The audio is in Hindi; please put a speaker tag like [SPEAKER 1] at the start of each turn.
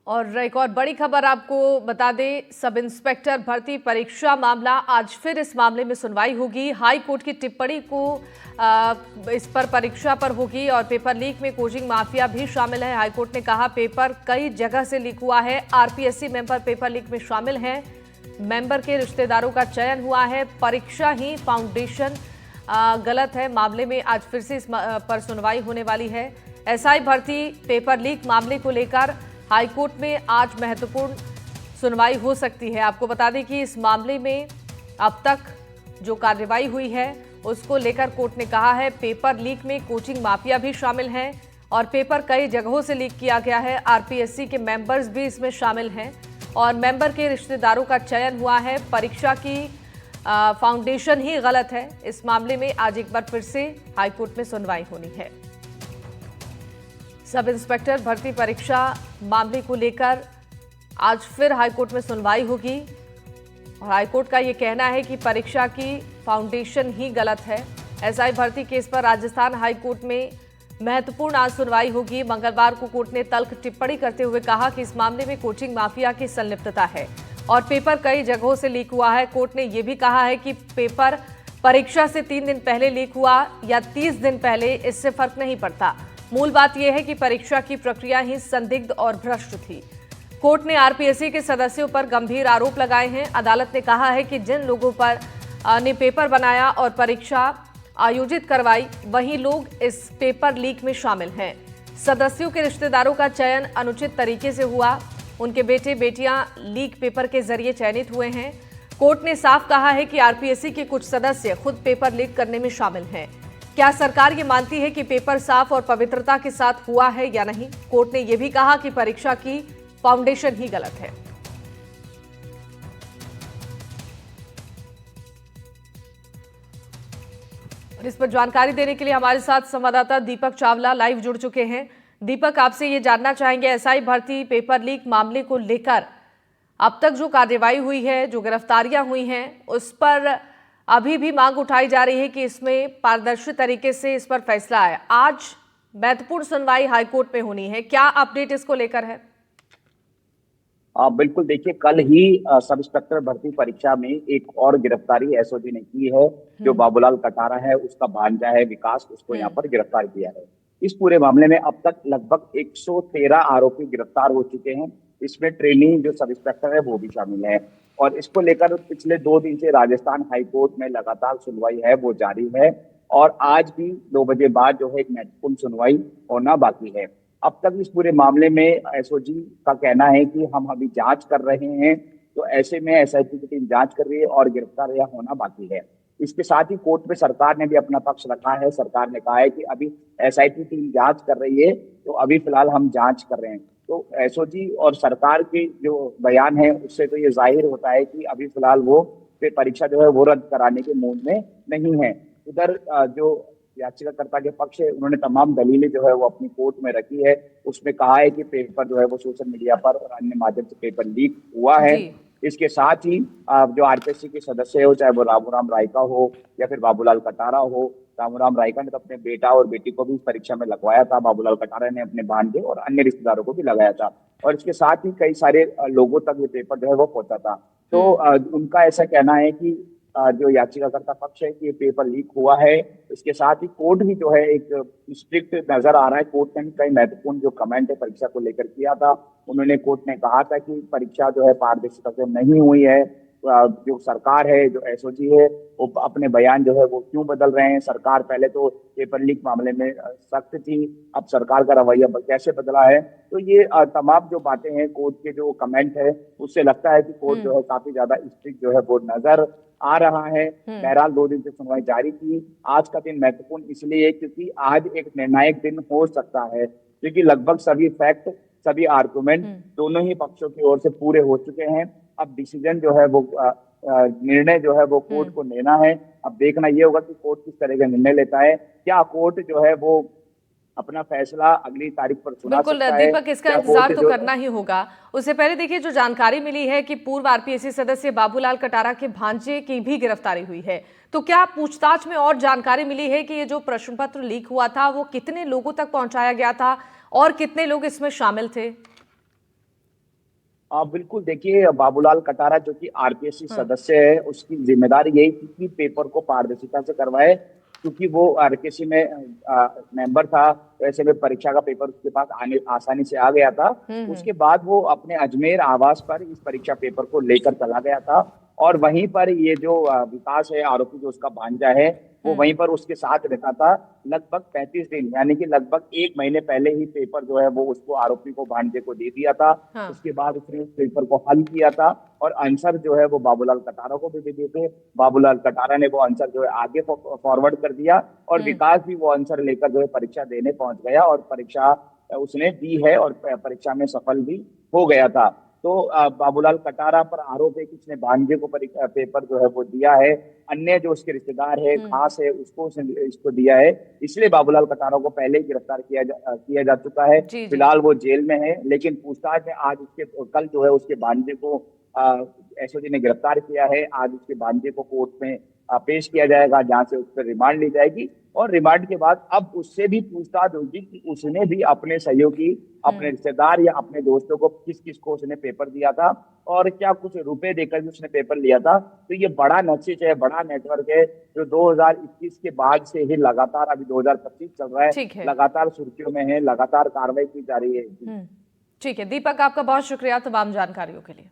[SPEAKER 1] और एक और बड़ी खबर आपको बता दें, सब इंस्पेक्टर भर्ती परीक्षा मामला, आज फिर इस मामले में सुनवाई होगी। हाई कोर्ट की टिप्पणी को इस पर परीक्षा पर होगी और पेपर लीक में कोचिंग माफिया भी शामिल है। हाई कोर्ट ने कहा पेपर कई जगह से लीक हुआ है, आरपीएससी मेंबर पेपर लीक में शामिल हैं, मेंबर के रिश्तेदारों का चयन हुआ है, परीक्षा ही फाउंडेशन गलत है। मामले में आज फिर से इस पर सुनवाई होने वाली है। एसआई भर्ती पेपर लीक मामले को लेकर हाईकोर्ट में आज महत्वपूर्ण सुनवाई हो सकती है। आपको बता दें कि इस मामले में अब तक जो कार्रवाई हुई है उसको लेकर कोर्ट ने कहा है पेपर लीक में कोचिंग माफिया भी शामिल हैं और पेपर कई जगहों से लीक किया गया है, आरपीएससी के मेंबर्स भी इसमें शामिल हैं और मेंबर के रिश्तेदारों का चयन हुआ है, परीक्षा की फाउंडेशन ही गलत है। इस मामले में आज एक बार फिर से हाईकोर्ट में सुनवाई होनी है। सब इंस्पेक्टर भर्ती परीक्षा मामले को लेकर आज फिर हाईकोर्ट में सुनवाई होगी और हाईकोर्ट का यह कहना है कि परीक्षा की फाउंडेशन ही गलत है। एसआई भर्ती केस पर राजस्थान हाईकोर्ट में महत्वपूर्ण आज सुनवाई होगी। मंगलवार को कोर्ट ने तल्ख टिप्पणी करते हुए कहा कि इस मामले में कोचिंग माफिया की संलिप्तता है और पेपर कई जगहों से लीक हुआ है। कोर्ट ने यह भी कहा है कि पेपर परीक्षा से 3 दिन पहले लीक हुआ या 30 दिन पहले, इससे फर्क नहीं पड़ता। मूल बात यह है कि परीक्षा की प्रक्रिया ही संदिग्ध और भ्रष्ट थी। कोर्ट ने आरपीएससी के सदस्यों पर गंभीर आरोप लगाए हैं। अदालत ने कहा है कि जिन लोगों पर ने पेपर बनाया और परीक्षा आयोजित करवाई, वही लोग इस पेपर लीक में शामिल हैं। सदस्यों के रिश्तेदारों का चयन अनुचित तरीके से हुआ, उनके बेटे बेटियां लीक पेपर के जरिए चयनित हुए हैं। कोर्ट ने साफ कहा है कि आरपीएससी के कुछ सदस्य खुद पेपर लीक करने में शामिल हैं। क्या सरकार ये मानती है कि पेपर साफ और पवित्रता के साथ हुआ है या नहीं? कोर्ट ने यह भी कहा कि परीक्षा की फाउंडेशन ही गलत है। और इस पर जानकारी देने के लिए हमारे साथ संवाददाता दीपक चावला लाइव जुड़ चुके हैं। दीपक, आपसे ये जानना चाहेंगे एसआई भर्ती पेपर लीक मामले को लेकर अब तक जो कार्रवाई हुई है, जो गिरफ्तारियां हुई हैं, उस पर अभी भी मांग उठाई जा रही है कि इसमें पारदर्शी तरीके से इस पर फैसला आए। आज महत्वपूर्ण सुनवाई हाईकोर्ट में होनी है, क्या अपडेट इसको लेकर है?
[SPEAKER 2] बिल्कुल, देखिए कल ही सब इंस्पेक्टर भर्ती परीक्षा में एक और गिरफ्तारी एसओजी ने की है। जो बाबूलाल कटारा है उसका भांजा है विकास, उसको यहाँ पर गिरफ्तार किया है। इस पूरे मामले में अब तक लगभग 113 आरोपी गिरफ्तार हो चुके हैं। इसमें ट्रेनिंग जो सब इंस्पेक्टर है वो भी शामिल है और इसको लेकर पिछले 2 दिन से राजस्थान हाईकोर्ट में लगातार सुनवाई है वो जारी है और आज भी 2 बजे बाद जो है एक महत्वपूर्ण सुनवाई होना बाकी है। अब तक इस पूरे मामले में एसओजी का कहना है कि हम अभी जांच कर रहे हैं, तो ऐसे में एसआईटी की टीम जांच कर रही है और गिरफ्तारियां होना बाकी है। इसके साथ ही कोर्ट में सरकार ने भी अपना पक्ष रखा है। सरकार ने कहा है कि अभी एसआईटी टीम जांच कर रही है, तो अभी फिलहाल हम जांच कर रहे हैं। तो एसओजी और सरकार के जो बयान है उससे तो ये जाहिर होता है कि अभी फिलहाल वो परीक्षा जो है वो रद्द कराने के मूड में नहीं है। उधर जो याचिकाकर्ता के पक्ष है उन्होंने तमाम दलीलें जो है वो अपनी कोर्ट में रखी है। उसमें कहा है कि पेपर जो है वो सोशल मीडिया पर और अन्य माध्यम से पेपर लीक हुआ है। इसके साथ ही जो आरपीएससी के सदस्य हो, चाहे वो रामूराम रायका हो या फिर बाबूलाल कटारा हो, रामूराम रायका ने तो अपने बेटा और बेटी को भी परीक्षा में लगवाया था, बाबूलाल कटारा ने अपने भांजे और अन्य रिश्तेदारों को भी लगाया था और इसके साथ ही कई सारे लोगों तक ये पेपर जो है वो पहुंचा था। तो उनका ऐसा कहना है कि जो याचिकाकर्ता पक्ष है कि ये पेपर लीक हुआ है। इसके साथ ही कोर्ट भी जो है एक स्ट्रिक्ट नजर आ रहा है। कोर्ट ने भी कई महत्वपूर्ण जो कमेंट है परीक्षा को लेकर किया था। उन्होंने कोर्ट ने कहा था कि परीक्षा जो है पारदर्शिता से नहीं हुई है। जो सरकार है, जो एसओजी है, वो अपने बयान जो है वो क्यों बदल रहे हैं? सरकार पहले तो पेपर लीक मामले में सख्त थी, अब सरकार का रवैया कैसे बदला है? तो ये तमाम जो बातें हैं, कोर्ट के जो कमेंट है, उससे लगता है कि कोर्ट जो है काफी ज्यादा स्ट्रिक्ट जो है वो नजर आ रहा है। बहरहाल 2 दिन से सुनवाई जारी थी। आज का दिन महत्वपूर्ण इसलिए क्योंकि आज एक निर्णायक दिन हो सकता है, क्योंकि लगभग सभी फैक्ट, सभी आर्गुमेंट दोनों ही पक्षों की ओर से पूरे हो चुके हैं। अब डिसीजन जो है वो निर्णय जो है वो कोर्ट को लेना है। अब देखना ये होगा कि कोर्ट किस तरह का निर्णय लेता है। क्या कोर्ट जो है वो अपना फैसला अगली तारीख पर सुना सकता है?
[SPEAKER 1] दीपक, इसका इंतजार तो करना ही होगा। उससे पहले देखिए, जो जानकारी मिली है कि पूर्व आरपीएससी सदस्य बाबूलाल कटारा के भांजे की भी गिरफ्तारी हुई है, तो क्या पूछताछ में और जानकारी मिली है कि ये जो प्रश्न पत्र लीक हुआ था वो कितने लोगों तक पहुंचाया गया था और कितने लोग इसमें शामिल थे?
[SPEAKER 2] बिल्कुल, देखिए बाबूलाल कटारा जो कि आरपीएससी
[SPEAKER 1] हाँ।
[SPEAKER 2] सदस्य है, उसकी जिम्मेदारी यही थी कि पेपर को पारदर्शिता से करवाए, क्योंकि वो आरपीएससी में मेंबर था। तो ऐसे में परीक्षा का पेपर उसके पास आने आसानी से आ गया था।
[SPEAKER 1] हम्म।
[SPEAKER 2] उसके बाद वो अपने अजमेर आवास पर इस परीक्षा पेपर को लेकर चला गया था, और वहीं पर ये जो विकास है, आरोपी जो उसका भांजा है, वो
[SPEAKER 1] हम्म।
[SPEAKER 2] वहीं पर उसके साथ रहता था। लगभग 35 दिन, यानी कि लगभग 1 महीने पहले ही पेपर जो है वो उसको, आरोपी को, भांजे को दे दिया था।
[SPEAKER 1] हाँ।
[SPEAKER 2] उसके बाद उसने उस पेपर को हल किया था, और आंसर जो है वो बाबूलाल कटारा को भी दे दिए थे। बाबूलाल कटारा ने वो आंसर जो है आगे फॉरवर्ड कर दिया, और
[SPEAKER 1] हम्म।
[SPEAKER 2] विकास भी वो आंसर लेकर जो है परीक्षा देने पहुंच गया, और परीक्षा उसने दी है, और परीक्षा में सफल भी हो गया था। तो बाबूलाल कटारा पर आरोप है कि उसने भांजे को परीक्षा पेपर जो है वो दिया है। अन्य जो उसके रिश्तेदार है,
[SPEAKER 1] हम्म।
[SPEAKER 2] खास है, उसको उसने इसको दिया है। इसलिए बाबूलाल कटारा को पहले ही गिरफ्तार किया जा चुका है।
[SPEAKER 1] जी जी।
[SPEAKER 2] फिलहाल वो जेल में है, लेकिन पूछताछ में आज उसके, कल जो है उसके भांजे को एसओजी ने गिरफ्तार किया है। आज उसके भांजे को कोर्ट में पेश किया जाएगा, जहां से उस पर रिमांड ली जाएगी, और रिमांड के बाद अब उससे भी पूछताछ होगी कि उसने भी अपने सहयोगी, अपने
[SPEAKER 1] हम्म।
[SPEAKER 2] रिश्तेदार या अपने दोस्तों को, किस किस को उसने पेपर दिया था, और क्या कुछ रुपए देकर भी उसने पेपर लिया था। तो ये बड़ा नक्शा है, बड़ा नेटवर्क है, जो 2021 के बाद से ही लगातार, अभी 2025 चल रहा है,
[SPEAKER 1] ठीक है।
[SPEAKER 2] लगातार सुर्खियों में है, लगातार कार्रवाई की जा रही है।
[SPEAKER 1] ठीक है दीपक, आपका बहुत शुक्रिया तमाम जानकारियों के लिए।